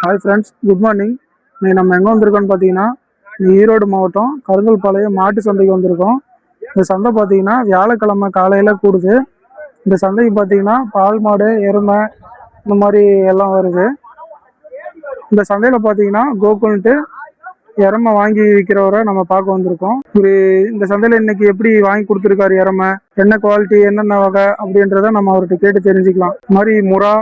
Hi friends, good morning. இன்னைக்கு நம்ம எங்கே வந்திருக்கோம்னு பார்த்தீங்கன்னா, ஈரோடு மாவட்டம் கருங்கல்பாளையம் மாட்டு சந்தைக்கு வந்திருக்கோம். இந்த சந்தை பார்த்தீங்கன்னா வியாழக்கிழமை காலையில் கூடுது. இந்த சந்தைக்கு பார்த்தீங்கன்னா பால் மாடு, எருமை இந்த மாதிரி எல்லாம் வருது. இந்த சந்தையில் பார்த்தீங்கன்னா கோகுல்ன்ட்டு எருமை வாங்கி விற்கிறவரை நம்ம பார்க்க வந்திருக்கோம். இந்த சந்தையில் இன்னைக்கு எப்படி வாங்கி கொடுத்துருக்காரு எருமை, என்ன குவாலிட்டி, என்னென்ன வகை அப்படின்றத நம்ம அவர்கிட்ட கேட்டு தெரிஞ்சுக்கலாம். இந்த மாதிரி முறா,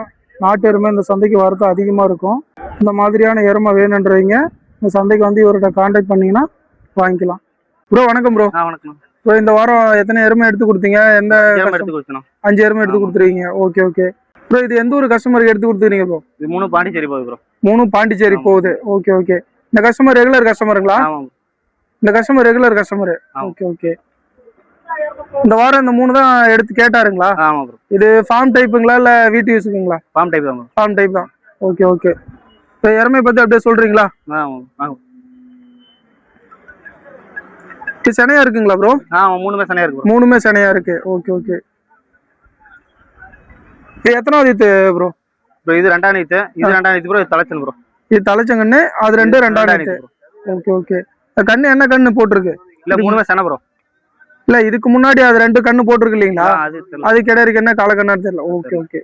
நாட்டு எருமை இந்த சந்தைக்கு வரது அதிகமாக இருக்கும். இந்த மாதிரியான எருமை வேணுன்றவங்க இந்த சந்தைக்கு வந்து இவர்கிட்ட கான்டாக்ட் பண்ணீங்கன்னா வாங்கிக்கலாம். ப்ரோ வணக்கம் ப்ரோ. வணக்கம் ப்ரோ. இந்த வாரம் எத்தனை எருமை எடுத்து கொடுத்தீங்க? எந்த 5 எருமை எடுத்து கொடுத்துருக்கீங்க. Okay okay bro. இது எந்த ஒரு கஸ்டமருக்கு எடுத்து கொடுத்துருக்கீங்க ப்ரோ? இது 3 பாண்டிச்சேரி போகுது ப்ரோ. 3 பாண்டிச்சேரி போகுது. Okay okay. இந்த கஸ்டமர் ரெகுலர் கஸ்டமருங்களா? இந்த customer regular customer. Okay okay. இந்த வாரம் இந்த 3 தான் எடுத்து கேட்டாருங்களா? ஆமா ப்ரோ. இது ஃபார்ம் டைப்புங்களா இல்ல வீட்டு யூஸுக்குங்களா? ஃபார்ம் டைப் தான். ஃபார்ம் டைப் தான். Okay okay. இப்போ எருமை பத்தி அப்படியே சொல்றீங்களா? இது சனையா இருக்குங்களா ப்ரோ? மூணுமே சனையா இருக்கு. 3மே சனையா இருக்கு. Okay okay. இது எத்தனாவது ஈத்து ப்ரோ? இது 2ஆம் ஈத்து. இது 2ஆம் ஈத்து ப்ரோ. இது தலைச்சன் ப்ரோ. இது தலைச்சங்கன்னு, அது 2ஆம் ஈத்து. Okay okay. கண்ணு என்ன கண்ணு போட்டிருக்கு? இல்ல 3மே சனை ப்ரோ. இல்ல இதுக்கு முன்னாடி அது 2 கண்ணு போட்டிருக்கு இல்லீங்களா? அது கிடையாது, என்ன கால கண்ணா தெரியல. Okay okay.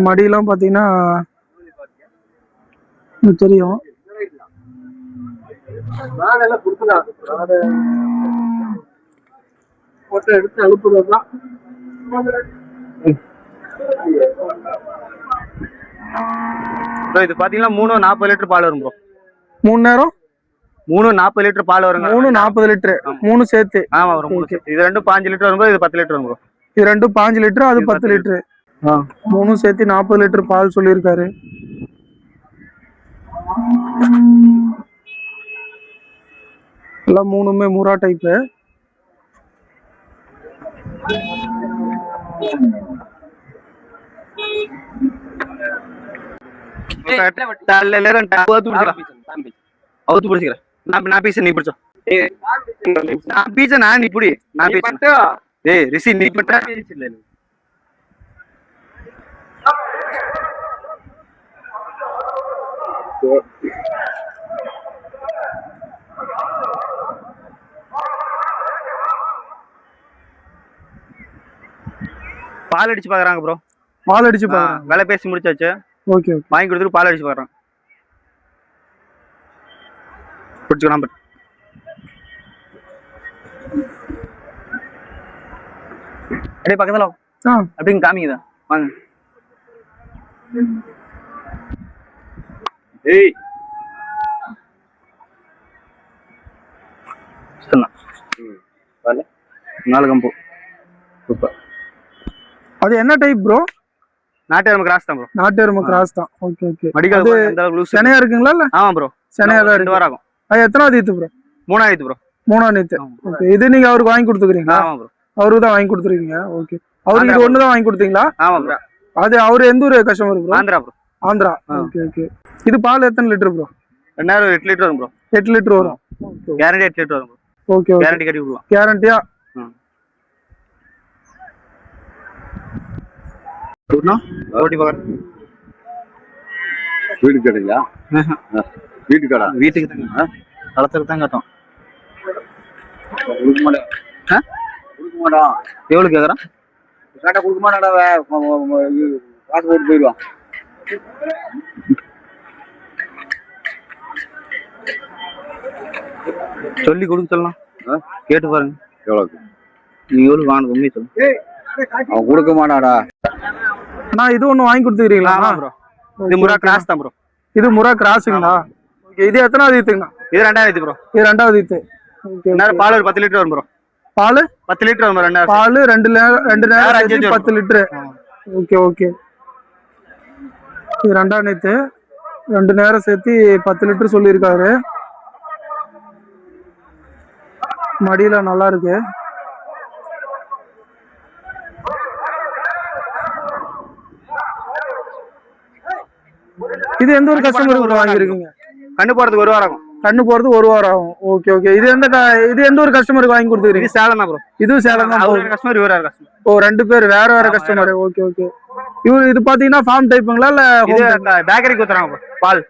மடியெல்லாம் பாத்தீங்கன்னா தெரியும். எடுத்து அனுப்புறதுதான். இது பாத்தீங்கன்னா 340 லிட்டர் பால் வரும் ப்ரோ. 3 நேரம் 340 லிட்டர் பால் வருங்க. 340 லிட்டர் 3 சேர்த்து. ஆமா வரும். இது 2 5 லிட்டர் வரும். இது 10 லிட்டர் வரும் ப்ரோ. இது 2 5 லிட்டர், அது 10 லிட்டர். 3 சேர்த்து 40 லிட்டர் பால் சொல்லியிருக்காரு. எல்லாம் 3மே முறா டைப்பு. பால் அடிச்சு பாக்குறாங்க ப்ரோ. பால் அடிச்சு பாக்குறாங்க. வேலை பேசி முடிச்சாச்சு. ஓகே. வாங்கி கொடுத்துட்டு பால் அடிச்சு பாக்குறாங்க. பிடிச்சுக்கலாம் நம்பர். அப்படியே பக்கத்துல அப்படிங்க காமிக்குதா? வாங்க. ஏய் வரல 4 கம்பு. சூப்பர். அது என்ன டைப் ப்ரோ? நாட்டு எருமை கிராஸ் தான் ப்ரோ. நாட்டு எருமை கிராஸ் தான். Okay okay. மடிக்காது அந்த அளவுக்கு லூஸ். சனையா இருக்குங்களா இல்ல? ஆமா ப்ரோ. சனையா தான் இருக்கு. 2 வாரம் ஆகும். அது எத்தனாவது ஈத்து ப்ரோ? 3ஆம் ஈத்து ப்ரோ. 3ஆம் ஈத்து. ஓகே. இது நீங்க அவருக்கு வாங்கி கொடுத்துக்கிறீங்களா? ஆமா ப்ரோ. அவருக்கு தான் வாங்கி கொடுத்துருக்கீங்க. ஓகே. அவருக்கு இது ஒண்ணு தான் வாங்கி கொடுத்தீங்களா? ஆமா ப்ரோ. அது அவரு எந்த ஊர் customer bro? Andhra bro. Andhra. Okay okay. இது பால் எத்தனை லிட்டர் ப்ரோ? 8 லிட்டர் வரும் ப்ரோ. 8 லிட்டர் வரும். கேரண்டி 8 லிட்டர் வரும் ப்ரோ. ஓகே. கேரண்டி கட்டி விடுவோம். கேரண்டியா? ஓட்டி பாக்க. வீடு கடைங்களா? வீட்டு கடை. வீட்டுக்கு தாங்க. களத்துக்கு தான் கட்டோம். கொடுக்க மாட்டேன். கொடுக்க மாட்டோம். எவ்வளவு கேக்குறான்? கேட்டா கொடுக்க மாட்டாடா. காசு போட்டு போயிடுவான். சொல்லி கொடுக்க சொல்லலாம். கேட்டு பாருங்க எவ்வளவு நீ எவ்வளவு வாங்க உண்மையை சொல்லு. அவன் கொடுக்க மாட்டாடா. நான் இது ஒண்ணு வாங்கி கொடுத்துக்கிறீங்களா ப்ரோ? இது முறா கிராஸ் தான் ப்ரோ. இது முறா கிராஸுங்களா? ஓகே. இது எத்தனாவது ஈத்துங்கண்ணா? இது 2ஆம் ஈத்து ப்ரோ. இது 2ஆவது ஈத்து. ஓகே. பால் ஒரு 10 லிட்டர் வரும் ப்ரோ. பால் 10 லிட்டர் வரும். 2 பால் 2 நேரம் 10 லிட்டர். Okay okay. இது 2ஆம் ஈத்து. 2 நேரம் சேர்த்து 10 லிட்டர் சொல்லியிருக்காரு. மடியில நல்லா இருக்கு. இது எந்த ஒரு கஸ்டமருக்கு வாங்கிருக்கீங்க? கண்ணு போறதுக்கு 1 வாரம் ஆகும். கண்ணு போறது 1 வாரம் ஆகும். Okay okay. இது எந்த ஒரு கஸ்டமருக்கு வாங்கி கொடுத்துருக்கீங்க? இது சேலம் தான் ப்ரோ. இதுவும் சேலம் தான். கஸ்டமர் இவரா கஸ்டமர். ஓ 2 பேர் வேற வேற கஸ்டமர். Okay okay. இது பாத்தீங்கன்னா ஃபார்ம் டைப்புங்களா இல்ல இது பேக்கரிக்கு ஊத்துறாங்க bro. பால்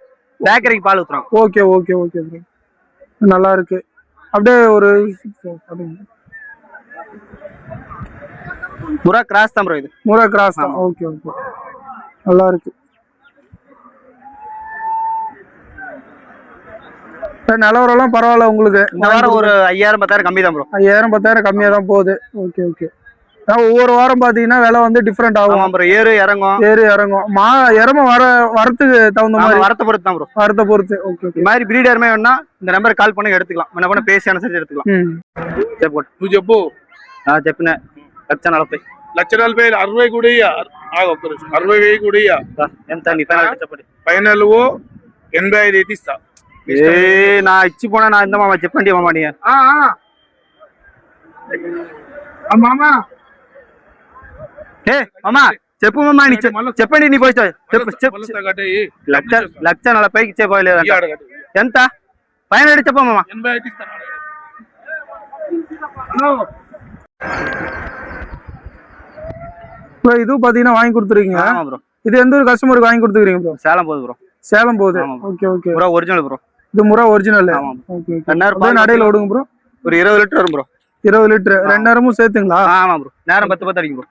பேக்கரிக்கு பால் ஊத்துறாங்க. ஓகே ஓகே ஓகே ப்ரோ, நல்லா இருக்கு. அப்படியே ஒரு முரா கிராஸ் தான் ப்ரோ. இது முறை கிராஸ் தான். ஓகே ஓகே, நல்லா இருக்கு. நிலவரம்லாம் பரவாயில்ல உங்களுக்கு? இந்த வாரம் ஒரு 5000 10,000 கம்மி தான் ப்ரோ. 5000 10,000 கம்மியா தான் போகுது. Okay okay. ஒவ்வொரு வாரம் பாத்தீங்கன்னா விலை வந்து டிஃபரெண்ட் ஆகும். ஆமா ப்ரோ, ஏறு இறங்கும். இறம வரத்துக்கு தகுந்த மாதிரி வரத்தை பொறுத்து தான் ப்ரோ. வரத்தை பொறுத்து. Okay okay. இந்த மாதிரி பிரீடர்மே வேணா இந்த நம்பருக்கு கால் பண்ணி எடுத்துக்கலாம். என்ன பண்ண பேசி அனுசரிச்சு எடுத்துக்கலாம். నువ్వు చెప్పు. చెప్పిన 140 140 60 కూడా ఇయ్య. 60 కూడా ఇయ్య. ఎంత నీ ఫైనల్ చెప్పండి. ఫైనల్ 85 అయితే ఇస్తా. నా ఇచ్చి పోనా నా ఎంత మామ చెప్పండి మామ నీ. మామా ఏ మామా చెప్పు మామా నీ చెప్పండి. నీ పోయి లక్ష 40కి ఇచ్చేపోయలేదు. ఎంత ఫైనల్ చెప్ప మామ. 85 అయితే ఇస్తా. இது பாத்தீங்கன்னா வாங்கி கொடுத்துருக்கீங்க. ஆமா ப்ரோ. இது எந்த ஒரு கஸ்டமருக்கு வாங்கி கொடுத்துருக்கீங்க ப்ரோ? சேலம் போகுது ப்ரோ. சேலம் போகுது. Okay okay. Murrah original bro. இது முரா ஒரிஜினல். Okay okay. நடையில ஓடுங்க ப்ரோ. ஒரு 20 லிட்டர் வரும் ப்ரோ. 20 லிட்டர் 2 நேரமும் சேர்த்துங்களா? ஆமா ப்ரோ, நேரம் 10 அடிக்கும் ப்ரோ.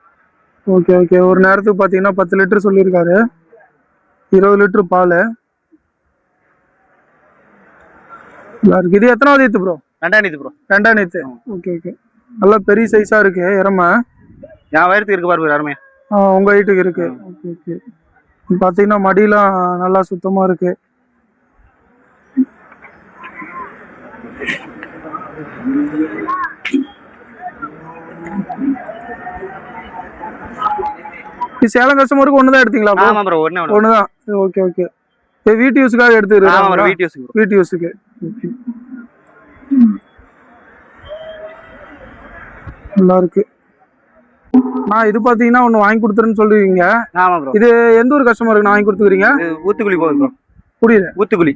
Okay okay. ஒரு நேரத்துக்கு பாத்தீங்கன்னா 10 லிட்டர் சொல்லியிருக்காரு. 20 லிட்டர் பால். இது எத்தனாவது ஈத்து ப்ரோ? 2ஆம் ஈத்து ப்ரோ. 2ஆம் ஈத்து. Okay okay. நல்லா பெரிய சைஸா இருக்கு எருமை. என் வயிற்றுக்கு இருக்கு பாரு அருமையா. உங்க வீட்டுக்கு இருக்கு. Okay okay. பாத்தீங்கன்னா மடியெல்லாம் நல்லா சுத்தமா இருக்கு. சேலம் கஸ்டமருக்கு ஒண்ணுதான் எடுத்தீங்களா? ஆமா ப்ரோ, ஒண்ணுதான். Okay okay. வீட்டு யூஸ்க்காக எடுத்துக்கிறேன். வீட்டு யூஸுக்கு. நல்லா இருக்கு. இது பாத்தீங்கன்னா ஒண்ணு வாங்கி கொடுத்துருன்னு சொல்லுவீங்க. ஆமா ப்ரோ. இது எந்த ஒரு கஸ்டமருக்கு நான் வாங்கி கொடுத்துக்கிறீங்க? ஊத்துக்குளி போகுது ப்ரோ. புரியல. ஊத்துக்குளி.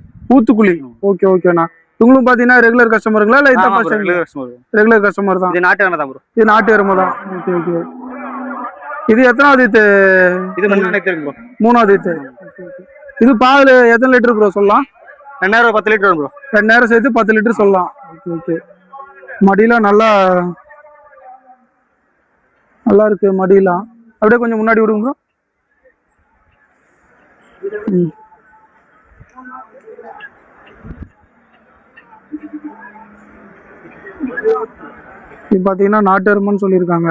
ஓகே ஓகேண்ணா. இவங்களும் பாத்தீங்கன்னா ரெகுலர் கஸ்டமருங்களா இல்ல இந்த ஃபர்ஸ்ட் ரெகுலர் கஸ்டமர் தான்? இது நாட்டு எருமை தான் ப்ரோ. இது நாட்டு எருமை தான். Okay okay. இது எத்தனாவது ஈத்து? இது 3ஆம் ஈத்து ப்ரோ. 3ஆவது ஈத்து. இது பால் எத்தனை லிட்டர் ப்ரோ சொல்லலாம்? 2000 10 லிட்டர் வரும் ப்ரோ. 2000 சேர்த்து 10 லிட்டர் சொல்லலாம். Okay okay. மடியெல்லாம் நல்லா இருக்கு. மடியெல்லாம் அப்படியே கொஞ்சம் முன்னாடி விடுங்க ப்ரோ. இது பாத்தீங்கன்னா நாட்டு எருமைன்னு சொல்லியிருக்காங்க.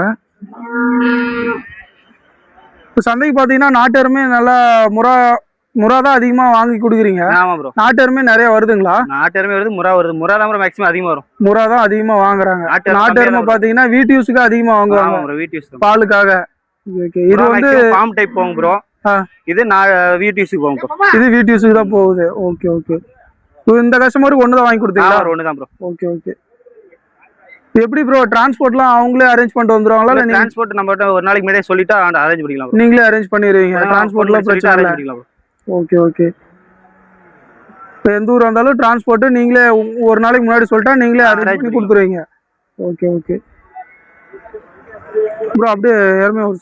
சந்தைக்கு பாத்தீங்கன்னா நாட்டு எருமை நல்லா முறா தான் அதிகமா வாங்கி கொடுக்குறீங்க. ஆமா ப்ரோ. நாட்டு எருமை நிறைய வருதுங்களா? நாட்டு எருமை வருது, முறா வருது. முறா தான் மேக்ஸிமம் அதிகமா வரும். முறா தான் அதிகமா வாங்குறாங்க. நாட்டு எருமை பாத்தீங்கன்னா வீட்டு யூஸ்க்கு அதிகமா வாங்குவாங்க. ஆமா ப்ரோ, வீட்டு யூஸ் பாலுக்காக. ஓகே. இது வந்து ஃபார்ம் டைப் போகும் ப்ரோ. இது வீட்டு யூஸ்க்கு போகும் ப்ரோ. இது வீட்டு யூஸ்க்கு தான் போகுது. Okay okay. இந்த கஸ்டமருக்கு ஒண்ணுதான் வாங்கி கொடுத்தீங்களா? ஒண்ணுதான் ப்ரோ. Okay okay. எப்படி ப்ரோ டிரான்ஸ்போர்ட்லாம் அவங்களே அரேஞ்ச் பண்ணிட்டு வந்துருவாங்களா? இல்ல டிரான்ஸ்போர்ட் நம்ம ஒரு நாளைக்கு முன்னாடியே சொல்லிட்டா அரேஞ்ச் பண்ணிக்கலாம். நீங்களே அரேஞ்ச் பண்ணிடுவீங்க? டிரான்ஸ்போர்ட்லாம் பிரச்சனை இல்ல. Okay okay. இப்போ எந்த ஊரா இருந்தாலும் டிரான்ஸ்போர்ட் நீங்களே ஒரு நாளைக்கு முன்னாடி சொல்லிட்டா நீங்களே அரேஞ்ச் பண்ணி கொடுத்துருவீங்க. Okay okay bro. அப்படியே யாருமே ஒரு